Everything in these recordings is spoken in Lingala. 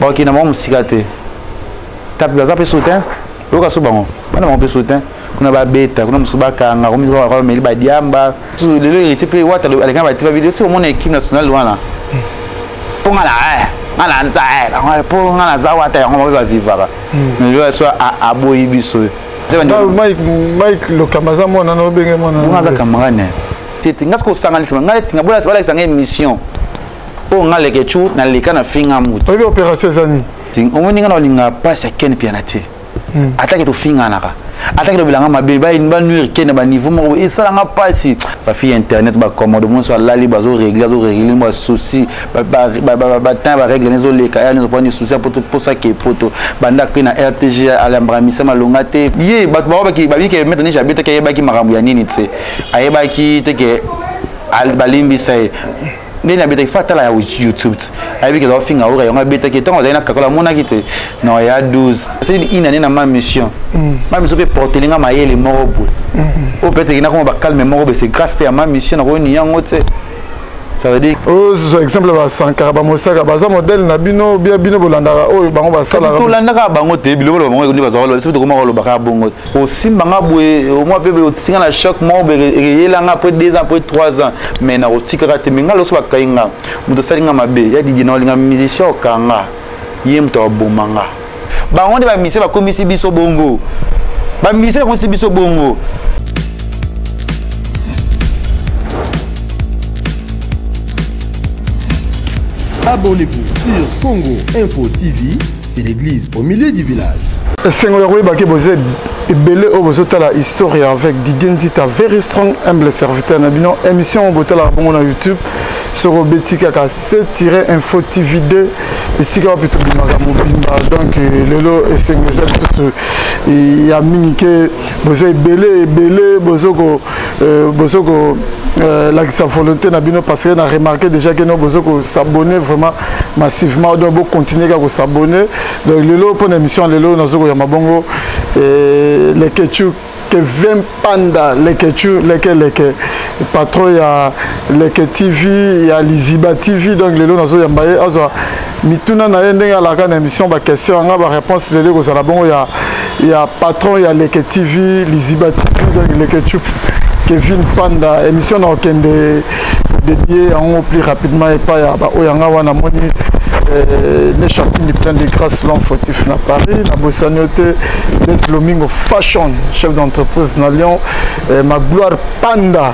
Ok, na mon sikate. Tap gaza pe soutien. Loka so bango. Bana mon pe soutien. Kuna ba beta, kuna musuba kanga, kuna musuba kwa meli ba diamba. So lelo etipe wata aleka ba tiva video. Tu mon équipe nationale wana. Ponga la ngala nza ngala ponga la za wata ngoma ba vivara. Njo so aboyi biso. Mike lo kamaza mona no benge mona. Ngaza kamane. Tete ngasko sanganisima ngale tinga bola bala sanga émission. O ngale ke chu na leka na finga mutu. Oyo opération zani. Ting omoni ngana linga passe ya ken pianate. Attaque to finga naka. Attaque to bilanga mabe ba inba nuire ken ba niveau mo e sala nga passe. Ba fi internet ba commande mon so la li bazo régler mo souci ba temps ba régler nezo leka ya nezo prendre souci pour ça que poto banda que na RTG alambra misema longate. Ye ba ki ba ki mettre ni jabita ke ba ki marambu ya nini tse. Ayeba ki te ke albalimbi sai. Nena beta fata la YouTube. Avec les offres ngao ya beta ki tongo na kakola mona kite. Non ya 12. C'est une année na ma mission. Ma mission peut porter linga mayele morobo. O peut-être que na ko ba calme morobo c'est grâce à ma mission na ko ni yango tse. Ça veut dire oh exemple ba Sankara ba Mosaka ba za modèle na bino bia bino bolandaka oyo bango ba sala to landaka bango te bilo bango ni ba zolo c'est to ko ba ka bongo o simba nga boye au moins pe o tinga na choc mo be yela nga après 2 ans après 3 ans mais na o tikaka te minga lo so ba kainga muto salinga mabe ya di na linga musicien o kanga yem to bomanga bango de ba mise ba komisi biso bongo ba mise ba komisi biso bongo. Abonnez-vous sur Congo Info TV, c'est l'église au milieu du village. Sengo Yaroui Baké Bozé et Belé Obozotala Histoire avec Didier Nzita, very strong, humble serviteur. Nabino émission Obotala Bongo na YouTube sur Betika C-Info TV 2 ici quand plutôt Bimara Mobimba donc lelo et Sengo tout il y a minike Bozé Belé Bozoko la sa volonté Nabino parce qu'on a remarqué déjà que nos Bozoko s'abonner vraiment massivement donc beaucoup continuer à s'abonner donc lelo pour l'émission lelo nazoko ya mabongo les Ketchou Kevin Panda les Ketchou les patron ya les TV ya Liziba TV donc lelo nazo ya mbaye azwa mituna na yendenga la kana émission ba question nga ba réponse lelo ko sala bongo ya patron ya les TV Liziba TV donc les Ketchou Kevin Panda émission na okende dédié en plus rapidement et pas ya ba oyanga wana moni les champignes plein de grâce l'homme fautif na Paris na Bossagnoté les Lomingo Fashion chef d'entreprise na Lyon ma gloire Panda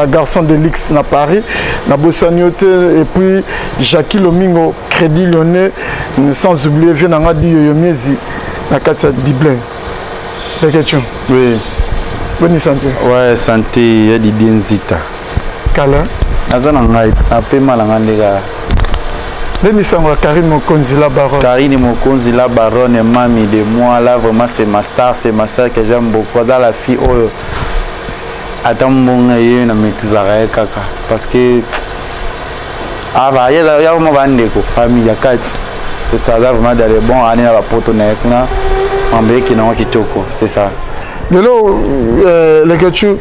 garçon de luxe na Paris na Bossagnoté et puis Jackie Lomingo Crédit Lyonnais sans oublier Vienanga di Yoyomiezi na Katsa Diblin de question oui bonne santé ouais santé ya Didier Nzita kala azana ngait ape malanga ndeka Karine Mokonzi la baronne. Karine Mokonzi la baronne, mamie de moi, là vraiment c'est ma star, c'est ma soeur que j'aime beaucoup. Dans la fille, oh, attends mon aïe, na maîtrisera kaka. Parce que ah bah il y a vraiment bandeko famille ya quatre. C'est ça là vraiment d'aller bon année la poto na kuna, ambe qui na kitoko, c'est ça. De là les Ketchou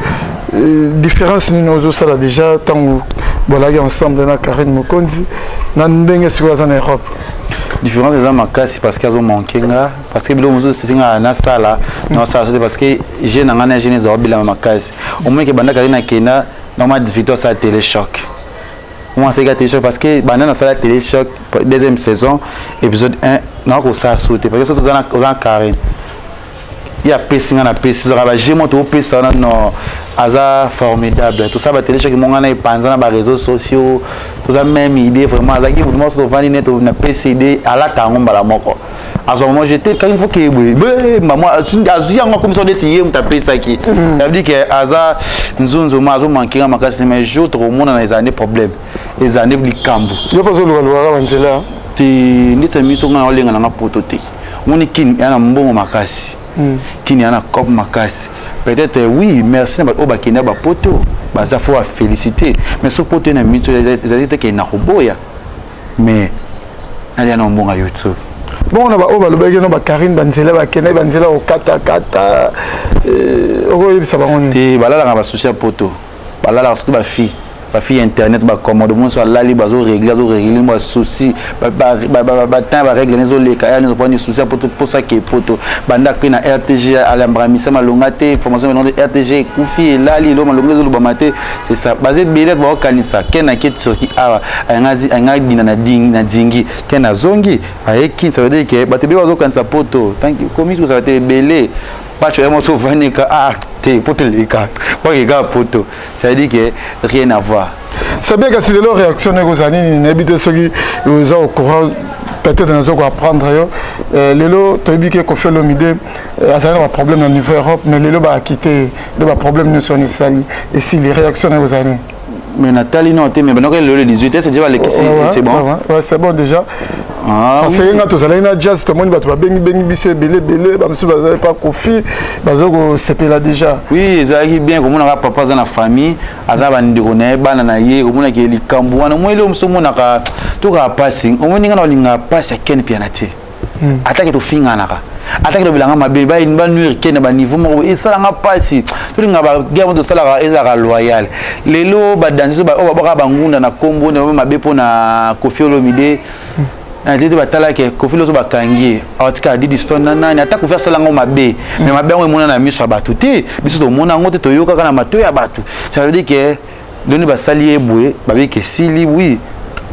différence nous ça là déjà tant voilà ensemble na Karine Mokonzi na ndenge sikoza en Europe différence des amakasi parce qu'ils ont manqué là parce que bilo muzo c'est na sala non ça c'est parce que j'ai na ngana jeune zo bila makasi au moins que banda Karine kena normal victoire ça téléchoc moi c'est gâté téléchoc parce que banda na sala téléchoc deuxième saison épisode 1 non ko ça sauter parce que ça dans Karine il y a pessinga na pessi zo ba j'ai monté au pesa non aza formidable tout ça va télécharger mon gana ipanza na ba réseaux sociaux tout ça même idée vraiment azaki vous moi so vani net na PCD ala tango mbala moko azo moi j'étais quand il faut que maman azu yango comme ça ndeti yem taper ça qui ça veut dire que aza nzunzo mazo manquer makasi mais jour trop monde na les années problème les années likambu yo pas zo lo wanzela ti ndetse miso ngana olenga na poto te moni kin yana mbongo makasi kini ana cop makasi peut-être oui merci na ba kina ba poto ba za faut féliciter mais ce poto na mito ezalite ke na koboya mais ali ana mbonga YouTube bon na ba lobeki no ba Karine banzela ba kena banzela o kata oyo bisa ba ngoni te balala nga ba social poto balala surtout ba fille ba fi internet ba commande mon so lali ba zo régler moi souci ba temps ba régler les les cas nous prendre souci pour ça qui poto banda que na RTG à l'embramissa malongate information de RTG kufi lali lo malongé zo ba maté c'est ça basé billet ba kanisa kena ki turki awa anga dina na dingi kena zongi ayeki ça veut dire que ba te ba zo kanisa poto tant que comme ça va te belé pas tu es mon souvenir ah t'es poto les cas pas les gars poto ça veut dire que rien à voir. C'est bien que si les réactions aux années n'habitent ceux qui sont au courant peut-être nous allons apprendre les lots tu as dit que fait l'omide ça a un problème au niveau Europe mais les lots va quitter le problème nous sont ici et si les réactions aux années mais Nathalie non mais maintenant le 18 c'est déjà c'est bon ouais c'est bon déjà parce que quand tu as jazz tout le monde va bengi biso belé ba monsieur va pas kofi bazoko c'est là déjà oui ça qui bien comme on a papa dans la famille azaba ndiko na bana na ye comme on a ki likambu wana moi le mso mona ka to ka passing on ninga na linga pass ya ken pianate attaque to finga naka attaque le bilanga mabe ba une bonne nuit ken ba niveau mo et ça nga passi to linga ba gamo to sala ezaka loyal lelo ba danser ba o ba ngunda na kombo na mabe pona Koffi Olomide na tete batala ke Koffi Olomide ba kangi atika Didi Stone nani ata ko faire sala ngo mabe mais mabe ngo mona na miso batu te biso to mona ngo te to yoka kana mato ya batu ça veut dire que doni ba sali eboué ba bi ke sili oui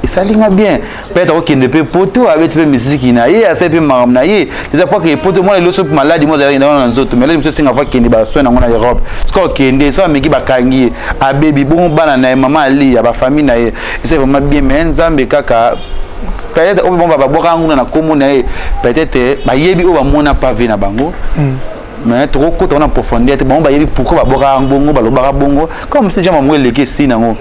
et ça linga bien peut-être qu'il ne peut poto avec peu musique na ye assez peu maram na ye c'est pas que poto moi le soup malade moi dans les autres mais là monsieur singa fa kende ba soin na ngona Europe score kende so meki ba kangi a baby bon bana na maman ali ya ba famille na ye c'est vraiment bien mais nzambe kaka peut-être on va boka nguna na komo na ye peut-être ba yebi o ba mona pavé na bango mais trop côté on a profondeur bon ba yebi pourquoi ba boka ngongo ba lo ba bongo comme si jamais moi leke si nango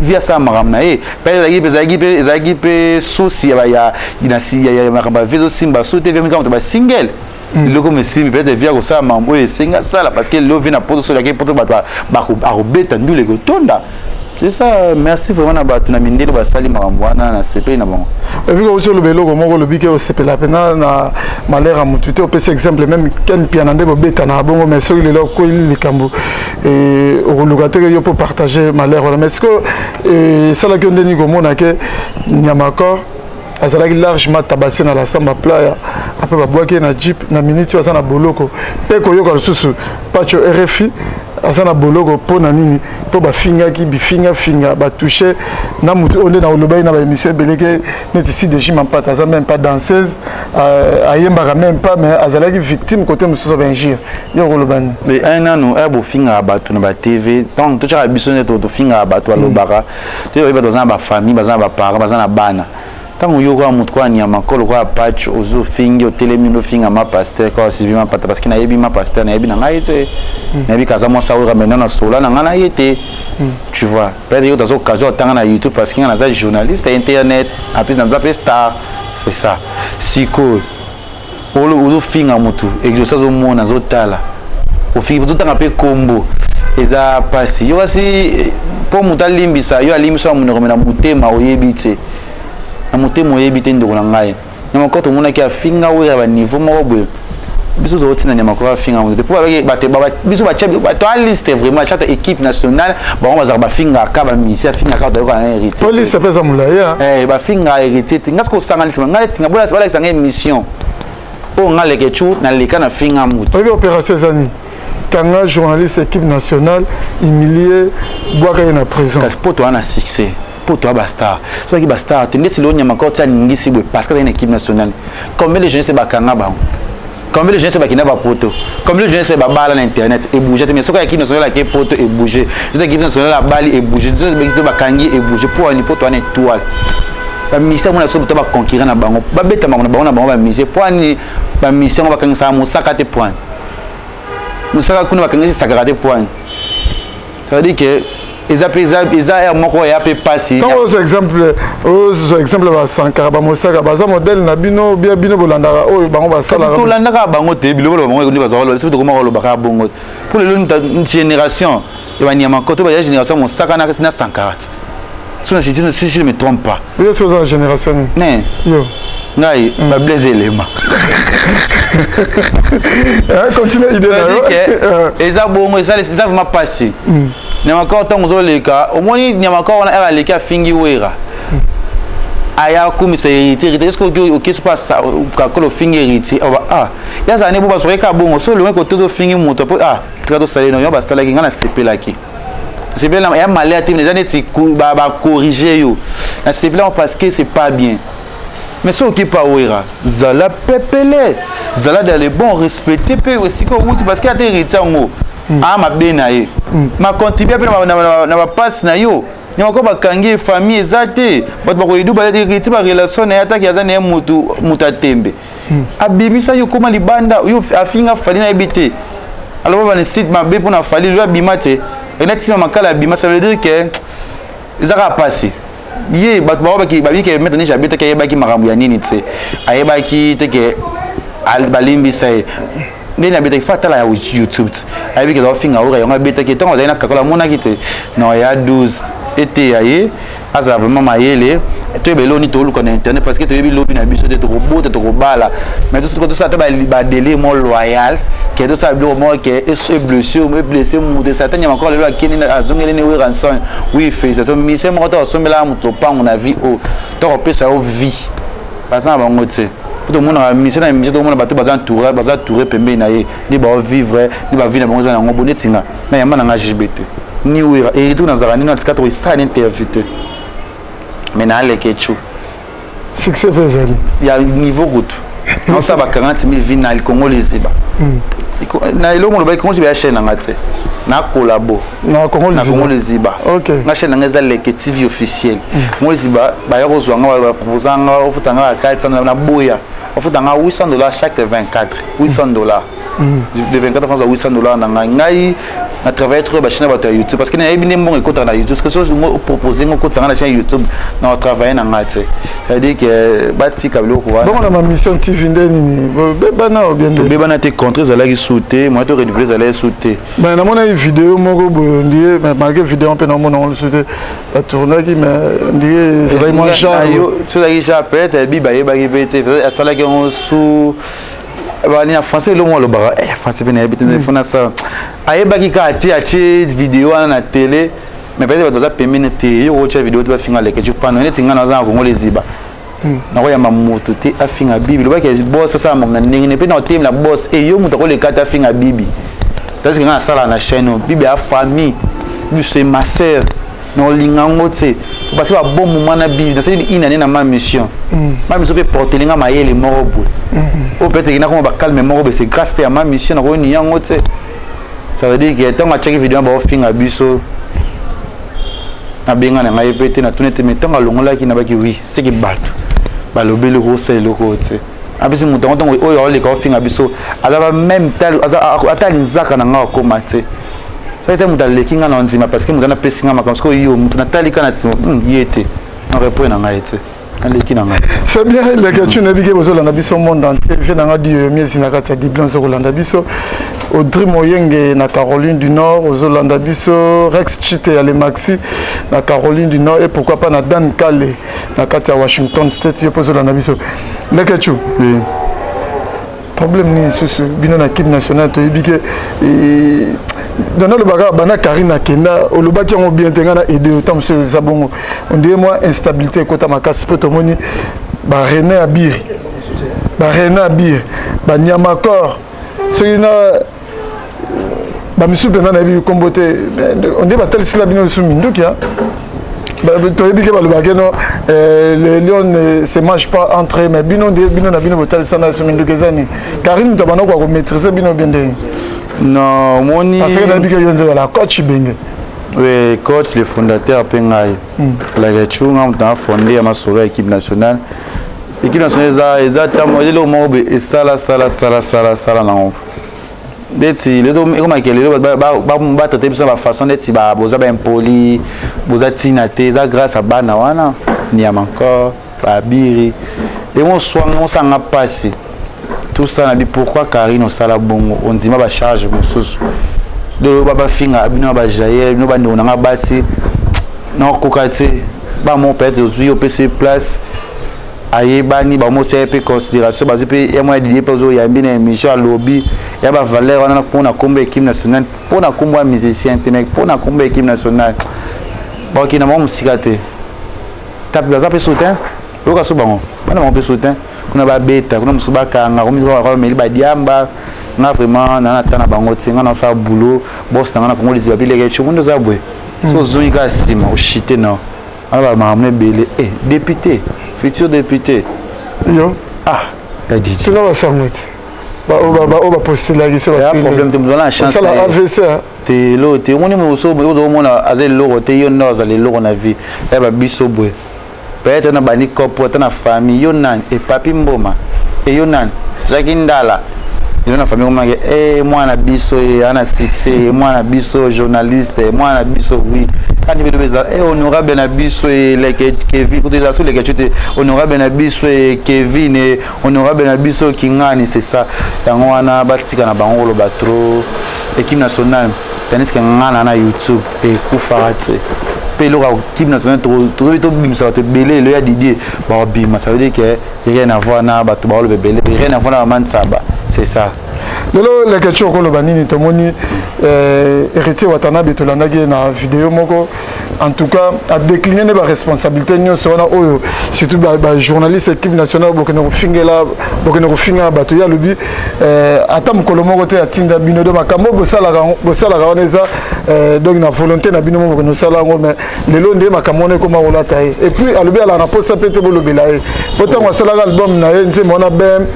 via ça maramna e pezagi pe souci ya inasi ya makamba vezo simba so TV mika ba single loko me simbi peut-être via ko ça mambo e singa sala parce que lo vina poto so la ke poto ba robeta ndule ko tonda c'est ça merci vraiment na ba tuna mindelo ba sali marambo wana na CP na bon et puis aussi le belo ko moko le bike au CP la pena na malera mututé au PC exemple même ken pianande bo beta na bongo mais so le ko le kambo et au locataire yo pour partager malheur mais est-ce que ça la que ndeni ko mona ke nyamako azalaki largement tabassé dans la samba playa après ba boaké na jeep na minute ça na boloko pe ko yo ko susu pacho RFI asana boloko po na nini po ba finga ki bi finga ba toucher na mutu onde na olobai na ba émission beleke net ici de Jim Mpata ça même pas danseuse ayemba même pas mais azalaki victime côté mususu ba ingir yo kolobani mais un an no ebo finga ba tu na ba TV donc tu cha bisone to finga ba to alobaka tu yo ba dans ba famille ba ba parents ba na bana tant yo ko mutu kwa nyama ko ko patch ozo fingi otelemino finga ma pasteur ko suivi ma pata parce que na yebi ma pasteur na yebi na ngaite na yebi kaza mo sawo ramena na sola na ngana yete tu vois peut-être yo dans occasion tanga na YouTube parce que na za journaliste internet après dans za star c'est ça siko ozo finga mutu exercice au monde na zo tala o fingi tout tanga pe combo eza pasi yo kasi po mutalimbisa yo alimbisa mu na mutema oyebite na mutemo yebite ndoko na ngai nyama ko to mona ki afinga we ya ba niveau mo boye biso zo tina nyama ko afinga mo depuis avec bate ba biso ba chebe to a liste vraiment chaque équipe nationale ba on va ba finga ka ba misi afinga ka to ko na hérité police c'est pas mulaya ba finga hérité tinga ko sanga lisima ngai tinga bola bala sanga mission o ngale ke chu na leka na finga mutu oui opération zani kanga journaliste équipe nationale humilié boaka na prison parce que to ana succès pour toi basta so qui basta tu ndesi lo nyama ko tsa ngisi bwe parce que c'est une équipe nationale combien de jeunes c'est bakanga ba combien de jeunes c'est bakina ba poto combien de jeunes c'est ba bala na internet et bouger mais so ka équipe nationale qui poto et bouger c'est équipe nationale la bali et bouger c'est équipe bakangi et bouger pour une poto en étoile ba mission mona so to ba conquérir na bango ba beta bango na bango na bango ba mission pour ni ba mission ba kanga sa musaka te point musaka kuna bakanga sakara te point ça veut dire que Isa moko ya pe passer tant aux exemples ba Sankara ba Mosaka baza modèle na bino bien bino bolandaka o bango ba sala to landaka bango te bilo bango ni baza lo surtout comment lo baka bongo pour le génération et ba nyama koto ba génération Mosaka na Sankara si je ne me trompe pas oui c'est la génération né yo ngai ba blaze elema continue idée et ça bongo ça vraiment passer Nyamakor tant ozoleka au moins Nyamakor on a leka fingi wera aya kumisa héritier est-ce que OK se passe ça ka lo fingi héritier ah ya za ne bo basoka ka bongo so le ko tozo fingi moto ah trato salé non ya ba sala ki ngana sepelaki sepela ya malé ati les années ba corriger yo na sepela parce que c'est pas bien mais ce qui pas wera zala pepele zala dans le bon respecter pe aussi ko wuti parce que ati héritier ngo ah ma benaye ma contribuer na ba passe na yo ni ko ba kangi famille ezate bato ba ko idu ba héritier ba relation na yataki azana mutu mutatembe abimisa yo koma libanda yo afinga fali na ebité alors ba ne site ma be pona fali lo abimate enatima makala abima ça veut dire que ezaka passer ye bato ba ki ba bi ke mettre ni jabita ke yeba ki makambu ya nini tse ayeba ki te ke albalimbi sai ndeni abita ki fatala ya YouTube ayebi ke do finga ora yo ngabita ki tongo zaina kakola mona ki te no ya 12 été aye aza vraiment mayele to belo ni to lu kon internet parce que to yebi lobi na biso de to robot to bala mais tout ça to ba délai mo loyal que tout ça blo mo que est blessé mo de ça tanya encore le akini azongele ni we ranson oui fait ça mi c'est mo to somela mo to pa on a vie au to repesa au vie parce que bango te tout le monde a mis ça na mi to mo ba to bazan touré pembe na ye ni ba vivre ni ba vie na bango za na ngo bonetinga na yamba na LGBT ni wera et tout dans zarani na tikato isa interview mais na le kechu succès faisali il y a niveau route on ça va 40 000 vina le Congo les ziba na ilo mo ba Congo ba chaîne ngate na collabo na Congo les ziba OK na chaîne ngeza le TV officiel mo ziba ba yo zwanga ba propozanga ofutanga 400 na boya ofutanga $800 chaque 24 $800 de 24 francs à $800 na ngai na travailler trop ba chaîne ba YouTube parce que na ebine mbongo ekota na YouTube parce que so proposer ngo kotanga na chaîne YouTube na travailler na ngate ça dit que batika biloko wa bon na mission TV ndeni bana ou bien bana te contre za la ki sauter moi to renouveler za la sauter ben na mona vidéo moko ndie mais malgré vidéo on peut na mona on sauter la tourner qui mais ndie ça va moi charge tout ça qui peut-être bi ba ki pété ça la ki on sous en français le mot le bara français bien habité téléphone ça ayeba ki ka ati vidéo na télé mais peut-être dans pemene te yo watch vidéo tu va finga leke tu pano ne tinga na za Congo les ziba na ko ya mamoto te afinga bibi le ba ke boss ça mo na ndenge ne pe na team la boss et yo muta ko le kata afinga bibi parce que na sala na chaîne bibi a famille bibi c'est ma sœur no lingango te parce que ba bon moment na bibi c'est une année na ma mission peut porter linga mayele morobo au peut-être que na ko ba calme morobo c'est grâce à ma mission na ko ni yango te ça veut dire que tant ma check vidéo ba finga biso na benga na ngai pété na tunete metanga longola ki na baki oui c'est que bato ba lobele ko c'est loko te abisi mutango tango oyo ole ka finga biso azaba même tel atali nzaka na nga ko mate ça était mutale kinga na nzima parce que mutana pesinga makambo ko yo mutana talika na simo yete na repos na ngai te c'est bien les gars tu n'as pas besoin de biso monde entier je n'ai pas dit mieux na kati di blanc sur landa biso Audrey Moyenge na Caroline du Nord aux Holanda biso Rex Chite à les Maxi na Caroline du Nord et pourquoi pas na Dan Kale na kati à Washington State yo pozo landa biso les gars tu problème ni ce bino na équipe nationale to yibike dans le bagarre bana Karina Kenda au lobaki on bien tenga na aider autant monsieur Zabongo on dit moi instabilité kota makasi poto moni ba René Abir ba Nyamakor c'est une ba misu pena na bi kombote on dit ba tel sila bino sou minduki hein to yibike ba lobaki no les lions ne se mangent pas entre eux mais bino na bino tel sana sou minduki zani Karine to bana ko maîtriser bino bien de non moni parce que d'habitude il y a la coach Benge oui coach le fondateur pengai la gachunga mta fondé ma solo équipe nationale exactement le mobe et sala non deti le do comme akele ba traiter bisa la façon d'être ba boza ba impoli boza tinate za grâce à bana wana ni encore ba biri et mon soin on s'en a passé tout ça na dit pourquoi Karine au sala bongo on dit ma ba charge mosusu de baba finga bino ba jaye bino ba ndona basi na kokate ba mon père de zui au PC place ayebani bamosi pe considération bazi pe ya moi Didier Pezo ya mbina émission à lobby ya ba valeur wana pona komba équipe nationale pona komba musicien te mec pona komba équipe nationale bon qui na mo musika te tap baza pe soutien loka so bango bana mo pe soutien kuna ba beta kuna musuba kanga komi ba meli ba diamba na vraiment na tana bango te ngana sa boulot boss na Congo les babile ke chundo za bwe so zoika sima o chité non alors ma belé député futur député yo la Didi tu vas s'arrêter ba poster la question il y a problème de la chance ça la AVC te lo te on est mo so bo mona azel lo te yo no za le lo na vie ya ba biso bwe peut-être na bani kopo ta na famille yo nan et papi mboma et yo nan zakindala yo na famille komanga moi na biso ana succès moi na biso journaliste moi na biso oui quand il veut honorable na biso les Kevin côté là sur les gars honorable na biso Kevin et honorable na biso Kingani c'est ça yango wana batika na bango lo batro équipe nationale tennis que ngana na YouTube et kufarate pe lo équipe nationale to bimisa te belé le ya Didier ba bima ça veut dire que rien à voir na bato ba lo belé rien à voir na mansaba c'est ça lelo la question ko lo banini to moni héritier Watanabe to landaki na vidéo moko en tout cas a décliné les responsabilités nyonso wana oyo surtout ba journaliste équipe nationale bokena ko finga bato ya lobi ata mukolo moko te atinda bino do makambo bosala wana eza donc na volonté na bino moko no sala ngo mais lelo nde makambo ne koma olata et puis alobi ala na posa pete bolobela pourtant wasala album na ye nze mona bem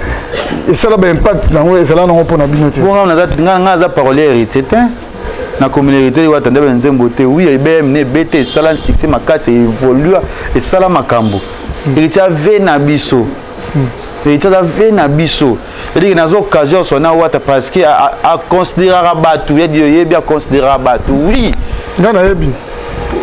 et ça a impact na ngo ezala na ngo pona bino te bon nga za parole héritier na communauté wa tande benzembo te oui IBM ne BT sala succès makasi évolue et sala makambo héritier ve na biso héritier ve na biso et dans occasion sona wata parce que a considérer batu ye bien considérer batu oui nga na yebi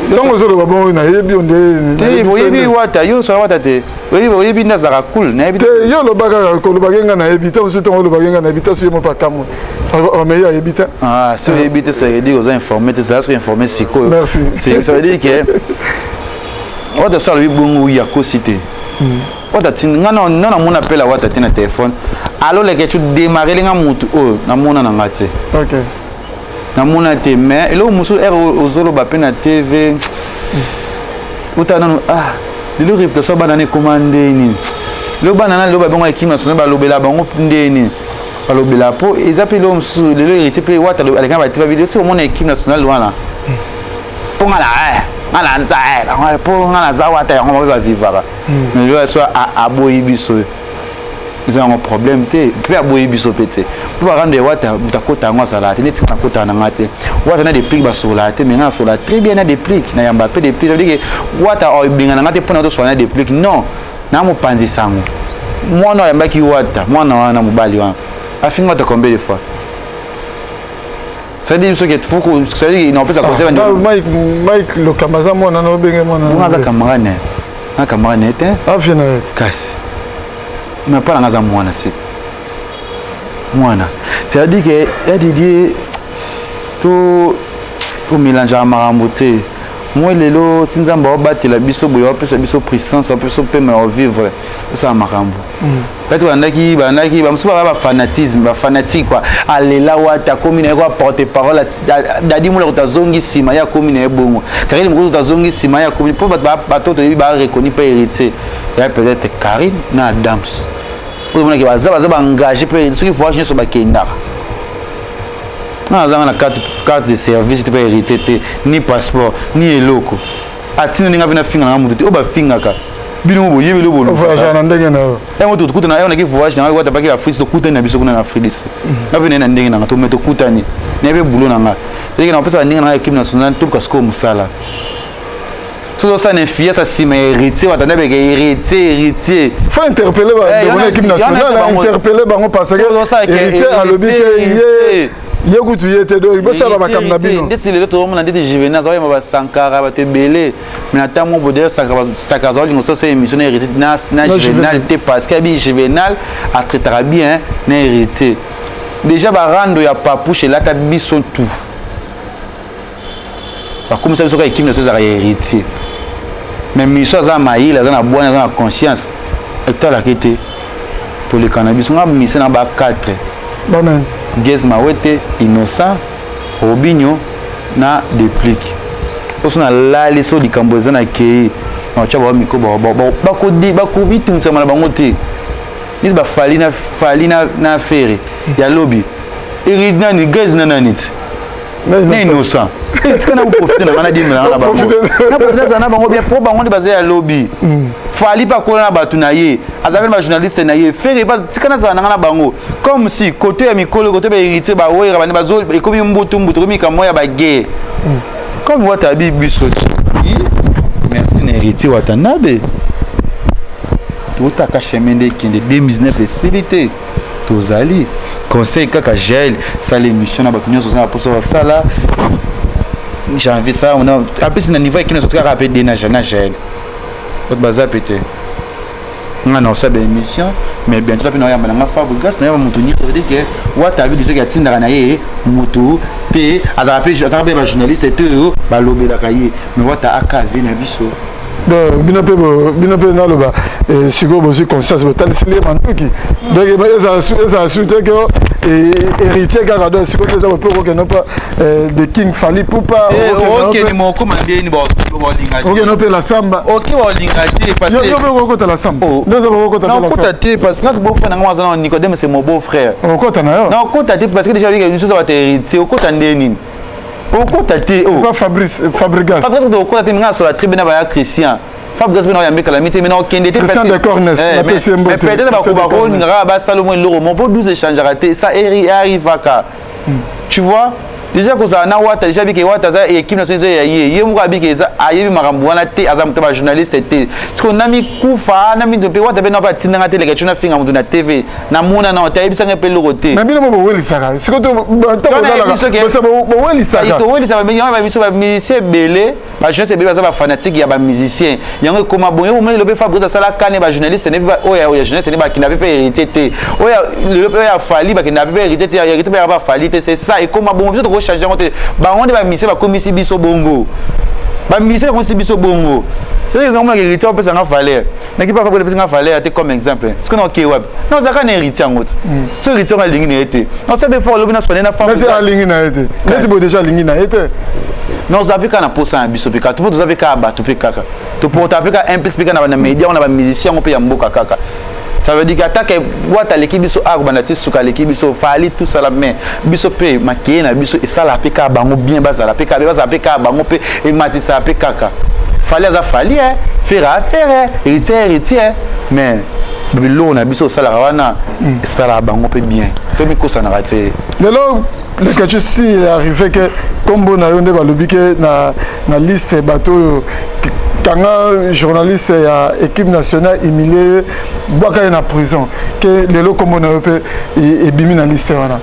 donc ozolo ba bon na yebi onde te yebi wata yo so wata te yebi na zara cool na yebi te yo lo baga ko lo bagenga na yebi te oso to lo bagenga na yebi te so mo pa kamo mais ya yebi te so yebi te ça veut dire aux informés te ça informer siko merci ça veut dire que wata ça le bongo ya ko cité wata tinga na mona appel à wata tina téléphone alors les que tu démarrer nga mutu o na mona na ngate OK na mona te mais elo musu ozolo ba pe na TV utana no le réputation banane commandé ni le banana le ba bongo équipe nationale ba lobela bango ndeni ba lobela po ezapi lo musu le héritier pe wata avec ba TV vidéo tu mona équipe nationale wana ponga la ala nza la po ngala za wata yango ba vivara mais le soit aboyi biso ils ont un problème te puis aboyi biso pété pour rendre wata mutakota ngo sala te neti na kota na ngate wata na des plics ba sola te mais na sola très bien na des plics na yamba pe des plics ça veut dire que wata o binga na ngate pona to sola des plics non na mo panzi sango mwana yamba ki wata mwana wana mobali wana afinga ta combien de fois ça dit ce que faut que ça dit non peut ça conserver Mike le kamaza mwana no benge mwana on a camarade na camarade te afina kasi mais pas dans un mois c'est à dire que ya Didier tout mélanger amarambo te moi lelo tinzamba obatela biso boyo pesa biso puissance biso pe mais vivre ça amarambo peut-être andaki ba musu ba fanatisme ba fanatique quoi alela wata commune ko porter parole dadi mula utazongi sima ya commune e bongo car il mko utazongi sima ya commune pour ba toto ba reconnu pas héritier ya peut-être Karine na Adams pour mona ki baza engagé pe ceux qui voyagent sur ba kenda na zanga na carte de service te pas hérité ni passeport ni eloko atina ninga bina finga na mutu o ba finga ka bino bo yebelo bo voyage na ndenge na e moto kuta na yona ki voyage na wata baki Afrique to kuta na biso kuna na Afrique na bina na ndenge na to meto kuta ni nebe bulo na nga ndenge na pesa ndenge na équipe nationale tout kasko musala tout ça ne fie ça si mais héritier wata na beke héritier faut interpeller ba équipe nationale interpeller bango parce que héritier a lobi que yekutu yete do ibosa ba makamna bino ndeti lelo to mona ndeti Juvenal za ba Sankara ba te belé mais atamo bodere Sankara za lingo so c'est émission héritier na Juvenal te parce que bi Juvenal a traitera bien na héritier déjà ba rando ya papouche là ta biso tout ba comme ça biso ka équipe na so za héritier mais mission za maïla za na bonne za na conscience etalaki te toleka na biso nga mise na ba 4 Gez Mawete, Innocent, Robinho na Déplique oso na lali so likambo eza na kei na tshaba wa miko bako bitungisama na bango te niti bafali na fere ya lobi eri nani Gez na naniti na Innocent tika na kuprofite na ngana dimela na bango na profite na bango bien po bango nde baza ya lobi fali pa kola na bato na ye azaveli ba journaliste na ye fere ba tika na zana na bango comme si côté ya mikolo côté ba héritier ba wera ba ne bazo ekomi mbutu komi kamo ya ba guerre comme wata biso merci na héritier Watanabe totaka chemin de kende 2019 esilité tozali conseil kaka gel ça l'émission na bato nyonso na poso sala janvier ça on a apesi na niveau ekino sotika rapide de na gel autre bazar pété on a ça émission mais bientôt la pena yamba na Fabregas na yamba mutu nyonso ça veut dire que Watabi biso ya tindaka na ye mutu te azape ba journaliste te ba lobela kaye mais wata akavi na biso bino pe na loba siko bosi conscience botalisili manduki donc eza soute que héritier kaka do siko eza pe ko no pas de King Fally Ipupa OK ni mo commandé ni ba linga OK no pe la samba OK wa linga te parce que yo pe ko ta la samba non ça ko ta la samba non te parce que notre beau-frère na ngwa zana Nicodème c'est mon beau-frère ko ta na yo non ko ta te parce que déjà avec une chose va te héritier ko ta ndeni pas Fabregas. Fabregas de quoi tu sur la tribune avec Christian. Fabregas ben oyambe calamité mais non kende te Christian de Cornes la PCM. Mais peut-être ba ko ngara ba Salomon Loro mon po 12 échanges raté ça arrive aka. Tu vois? Déjà que ça na wata déjà biki wata za équipe nationale ya ye mo abiki za ayebi makambo wana te azamuta ba journaliste te. Parce que nami kufa nami de pe wata be na ba tinanga te leka tuna finga mutu na TV na mona na wata yebisa nge pe lokote. Mais bino mo weli saka. Siko to bo weli saka. To weli saka mais yamba biso ba musicien belé, ba journaliste belé ba fanatique ya ba musicien. Yango koma bon yo mo le be Fabregas sala kane ba journaliste ne ba oya journaliste ne ba kinabe pe hérité te. Oya le pe ya Fally ba kinabe pe hérité te hérité ba Fally te c'est ça et koma bon biso to changer ba on va misser ba komisi biso bongo ba misser komisi biso bongo c'est exemple que héritier peut s'en fallait mais qui pas faire peut s'en fallait te comme exemple parce que non qui web non ça kan héritier ngot ce héritier a lingi na été non ça be fort le bina sonner na femme mais c'est lingi na été mais c'est déjà lingi na été non ça peut kana posa na biso peka tout vous avez ka ba tout peka to pour taper ka un peu speaker na média on a ba musicien on peut ya mboka kaka. Ça veut dire qu'attaque wata l'équipe biso arbanati suka l'équipe biso Fally tout ça la main biso pe makiye na biso et ça la peka bango bien baza la peka bango pe et matisa pe kaka Fally za Fally faire affaire héritier mais bilo na biso ça la wana ça la bango pe bien to mi ko ça na raté lelo le catch si arrivé que combo na yonde ba lobi que na liste bateau quand journaliste à équipe nationale humilié boaka en prison que les locaux comme on peut et bimi na liste wana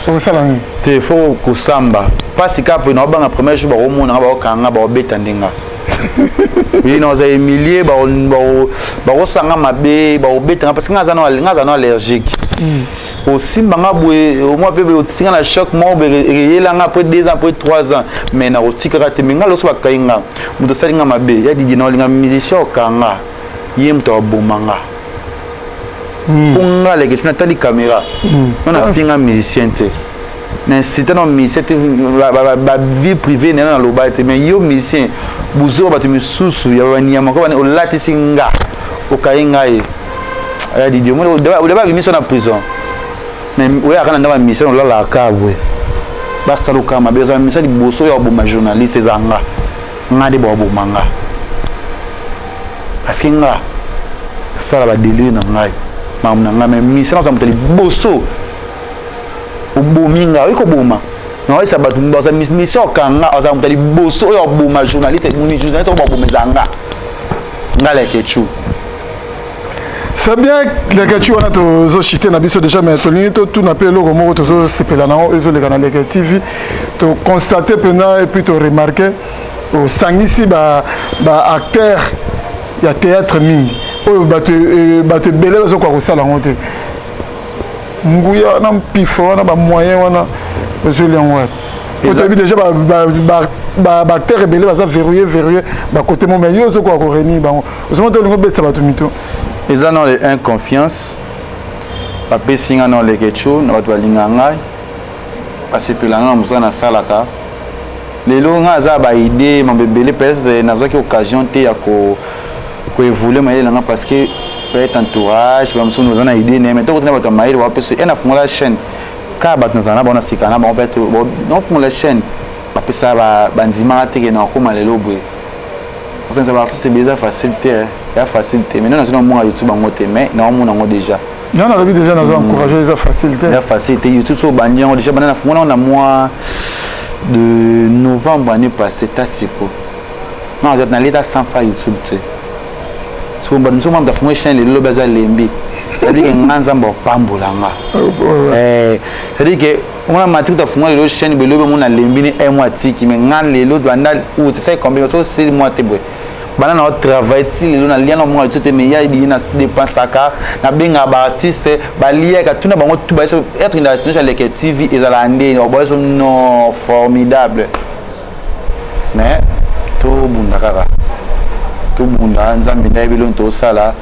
c'est ça là c'est faut ko samba parce que après na banga premier jour ba o mona ba o kanga ba o beta ndinga oui non za humilié ba o sanga mabe ba o beta parce que ngaza no allergique aussi banga boue au moins peut otinga na choc mo be yelanga après 2 ans après 3 ans mais na otika te minga lo so ba kainga muto salinga mabe ya di na linga musicien okanga yem to bomanga ponga le que tali caméra on a finga musicien te na c'était non musicien ba vie privée na lo ba te mais yo musicien buzo ba te misusu ya bani ya mako o lati singa o kainga ya di dio mo o deba bi mission na prison mais oui à quand mission on la kabwe ba saluka ma besoin mission di boso ya bo journaliste zanga ngade bo manga parce que nga ça va délire na ngai mam na nga mais mission ça mutali boso o bominga iko boma non ça ba tumba ça mission kanga ça mutali boso ya bo journaliste muni journaliste bo mezanga ngale kechu. C'est bien les gars tu as to cité na biso déjà mais tout n'a pas le comme to sepela na ezo le canal TV to constater pena et puis to remarquer au sangisi ba acteur ya théâtre mingi o ba te belé zo kwa sala ngote nguya na pifo na ba moyen wana ezo le ngwa ko tabi déjà ba acteur belé ba ça verrouiller ba côté mo mais yo zo kwa ko reni ba zo mo to lingo betsa ba to mito ils ont une confiance. Papa singa non les ketchou, na bato balinganga. Parce que là nous on a salaka. Les longs za ba idée mon bébé peut-être na zaki occasion té ya ko évoluer mais là parce que peut-être entourage, comme nous on a idée mais tout na bato maïr wa parce que na fond la chaîne. Ka bato na zana bona sikana ba peut-être non fond la chaîne. Papa ça ba bandima té na ko malelo boy. Parce que ça va c'est bizarre facilité, il y a facilité mais nous on a YouTube en côté mais non on a déjà. Non, on a déjà encouragé les facilités. La facilité, YouTube sur Bandian, on a déjà on a mois de novembre l'année passée, t'as siko. Non, on a l'état sans faire YouTube, tu sais. So nous sommes dans une chaîne les lobes à lembi. C'est-à-dire que nous avons pas mbulanga. C'est-à-dire que on a maté dans une chaîne les lobes on a lembi ni un mois tiki mais nous les lobes bandal ou tu sais combien ça c'est mois tebwe. Bana na travail ti lelo na lien na mo tu te me ya di na dépense aka na benga ba artiste ba lia ka tuna bango tu ba être une nation les TV ezala ndé no boys non formidable mais to bunda kaka to bunda nzambi na bilo to sala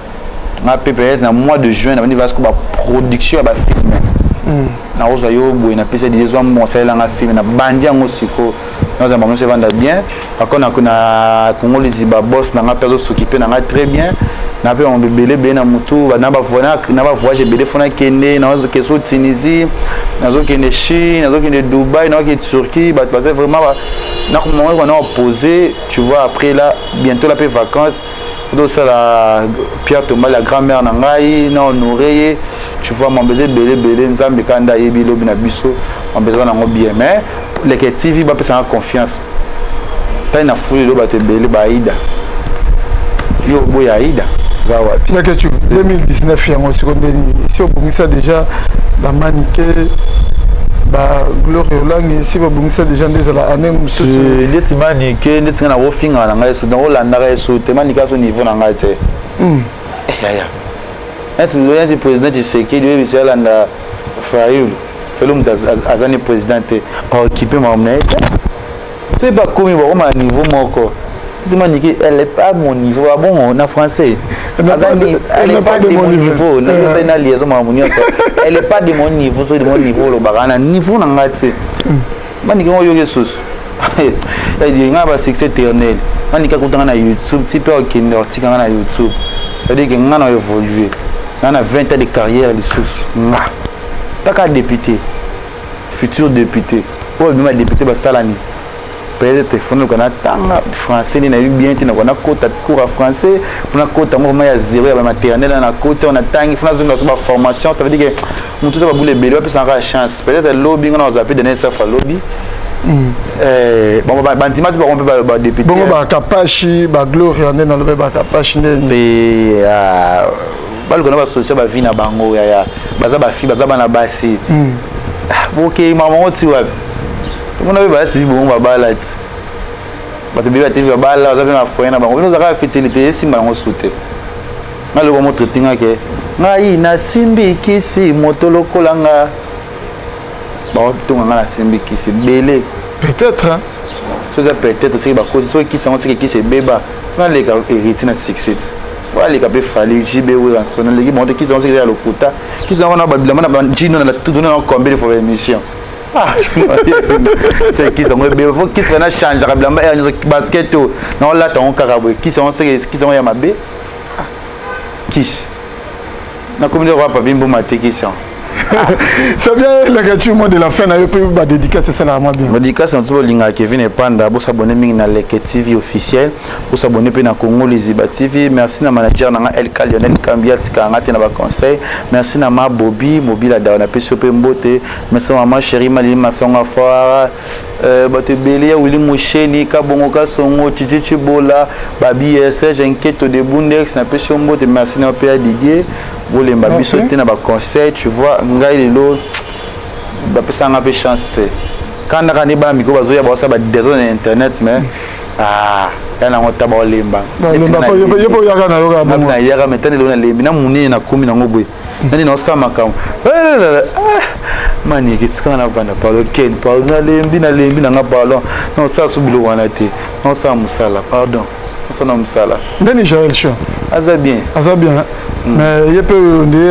na peut-être na mois de juin na bani vasco ba production ba film na oza yo boy na pesa des hommes bon ça la film na bandi ngo siko nous avons se vendre bien akona kuna Congo les ba boss na ngapezo s'occuper na très bien na pe on bébé ben na mutu na ba voyage bébé fona kende na zo keso Tunisie na zo kende Chine na zo kende Dubaï na zo kende Turquie ba passer vraiment na comment on a posé tu vois après là bientôt la vacances faut ça la Pierre Thomas la grand-mère na ngai na honoré tu vois mon bébé belé nzambe kanda yebi lobi na biso on besoin na bien mais les TV va passer en confiance. T'as une foule de bateaux belé baïda. Yo boy aïda. Zawa. Pina que tu 2019 il y a un second ici au Bungisa déjà la maniqué ba gloire olangi ici au Bungisa déjà des la année monsieur. Les maniqué les ngana wo finga na ngai so dans Hollande ngai so te maniqué so niveau na ngai te. Ya. Est le président du Seki de Hollande Fayoul. Felum azani présidente occupé mon nez. C'est pas comme bon à niveau moko. C'est maniqué elle est pas mon niveau bon on a français. Elle n'est pas de mon niveau. C'est une liaison elle est pas de mon niveau, c'est de mon niveau le bagana niveau na ngati. Maniqué on yo Jesus. Il dit nga ba succès éternel. Maniqué kutanga na YouTube, type okinde otikanga na YouTube. C'est-à-dire que nga na évoluer. On a 20 ans de carrière les sous. Pas qu'à député, futur député. Oh, même député, bah ça l'année. Peut-être téléphone qu'on a tant français, on a eu bien, on a côté cours à français, on a côté moi il y a zéro à la maternelle, on a côté on a tant, on a une formation, ça veut dire que mon tout ça va bouler belle, puis ça aura chance. Peut-être lobby on a zappé donner ça à lobby. Bon bantima tu on peut pas député. Bon bah Kapachi, bah Gloria on est dans le bah Kapachi et balo kona ba social ba vie na bango ya baza ba fi baza bana basi OK maman oti wapi on a ba si bon ba balati ba te biba te ba bala baza na foyer na bango nous aka fitélité si bango soute ngalo ko moto tinga ke ngai na simbi kisi motolo kolanga ba tonga na simbi kisi belé peut-être hein ça peut-être c'est ba cause so qui c'est qui c'est beba na les héritiers na 6 voilà les capés fallait JB ou en sonne les monter qui sont à l'Okuta qui sont on a babylama na Gino na tout donner en combien de fois émission c'est qui sont faut qui se na changer babylama basket non là ton carabou qui sont ya mabé qui na communauté roi bimbo maté qui sont c'est bien la gâteau de la fin, on peut pas dédicacer c'est ça là moi bien. Dédicace en tout cas Kevin et Panda, vous s'abonner na Leke TV officiel, vous s'abonner pe na Congo les Iba TV. Merci na manager na El Lionel Kambia tikangati na ba conseil. Merci na ma Bobby, mobile da na peso pe mbote. Merci maman chérie Malini Masonga Foara, bato Belia Willy Moucheni Kabongo Kasongo Titi Bola, Babi SG Enquête de Bundex na peso mbote. Merci na PA Didier. Vous les babis sauter na ba conseil, tu vois ngai lelo ba pesa nga pe chance te kana kani ba miko bazoya ba sa ba dezo na internet mais yana ngota ba lemba yepo yaka na yoga ba na yaka metane lo na lembi na munene na kumi na ngobwe nani na osama kam mani ke tsika na vanda palo ken palo na lembi na nga palo non ça subilo wana te non ça musala pardon ça na musala ndeni Joël Cho aza bien mais il peut on dit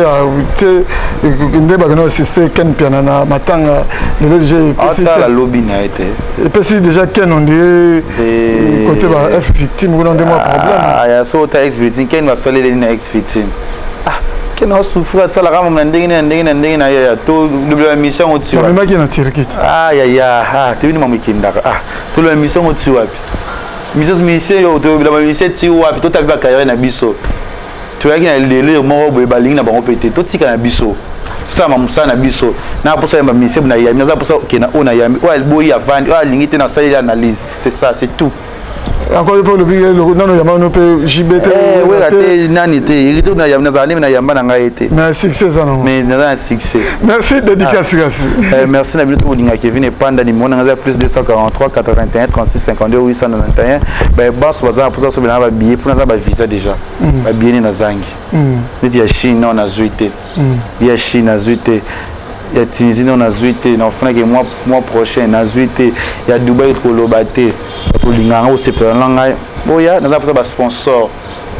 assister Ken piano na matanga le j'ai la lobby n'a été et puis déjà Ken on dit côté F victime on demande problème ah ya so ta ex victime Ken va soler les ex victime ah Ken a souffert de ça la rame ndenge na ya to double mission au tu mais ma qui na tirkit ah ya ah tu ni mamukinda ah to le mission au tu wapi mission yo to la mission tu wapi to ta ba carrière na biso tu vois qu'il y a les morts boy baling na bango pété to tika na biso ça mamusa na biso na pour ça mission na yami na pour ça ke na ona yami o boy avandi o lingité na ça analyse c'est ça c'est tout encore pour le billet non yama no pe JBT oui raté nanité il retourne na yami na zali na yamba na ngaité mais succès ça non mais na succès merci dédicace merci na bino to Kevin et Panda ni mona ngaza plus 243 81 36 52 891 ba boss baza pour ça so bina ba billet pour na ba visa déjà ba billet ni na zangi niti ya Chine on a zuité ya Chine na zuité ya Tunisie on a zuité na fona que mois prochain na zuité ya Dubaï ko lobaté ko linganga o sepela langa boya na ba sponsor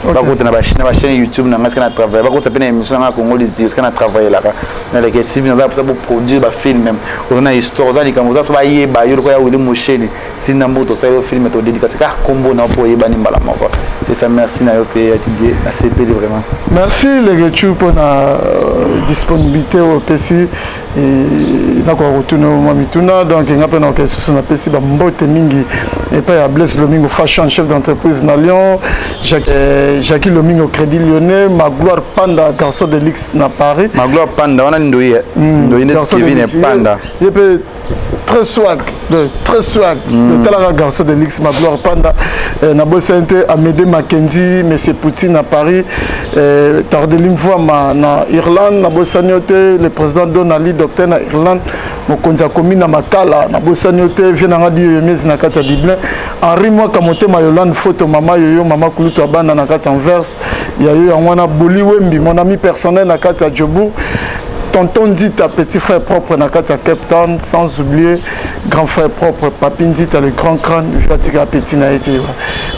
ba ko na ba chaîne YouTube na ngaska na travailler ba ko tapena émission na Congo les yeux kana travailler là na les TV na za pour produire ba film même on a histoire za likamu za ba yeba yo ko ya wili mosheni tina moto sa yo film to dédicace ka kombo na po yeba ni mbala moko c'est ça merci na yo pe ya Didier na CPD vraiment merci les YouTube pour la disponibilité au PC et na ko retourner au Mamituna donc ngapa na question na PC ba mbote mingi et pas ya Blaise Lomingo fashion chef d'entreprise na Lyon Jackie Lomingo Crédit Lyonnais Magloire Panda garçon de luxe na Paris Magloire Panda on a ndoye Kevin et Panda il peut très swag le talent garçon de luxe Magloire Panda na bossente Amédée Mackenzie monsieur Poutine à Paris Tardelim Voama na Irlande na bossanioté le président Donali docteur na Irlande mokonza komi na Matala na bossanioté vient na di yemezi na kata Dublin Henri moi kamote ma Yolande photo mama yoyo mama kuluto bana na kata Anvers ya yo ngwana Boli Wembi mon ami personnel na kata Djobu tonton dit à petit frère propre na kata Cape Town sans oublier grand frère propre Papin dit à le grand crâne Viatika petit na été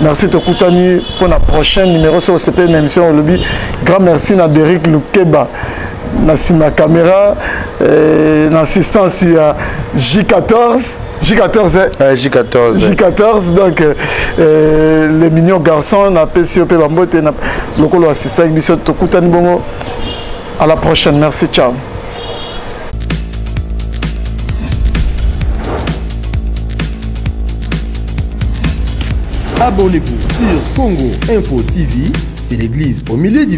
merci Tokutani pour la prochaine numéro sur CP une émission au lobby grand merci na Derek Lukeba na sima caméra l'assistance à J14 donc les mignons garçons na PCOP Bambote na lokolo assistant Biso Tokutani bongo à la prochaine merci ciao. Abonnez-vous sur Congo Info TV, c'est l'église au milieu du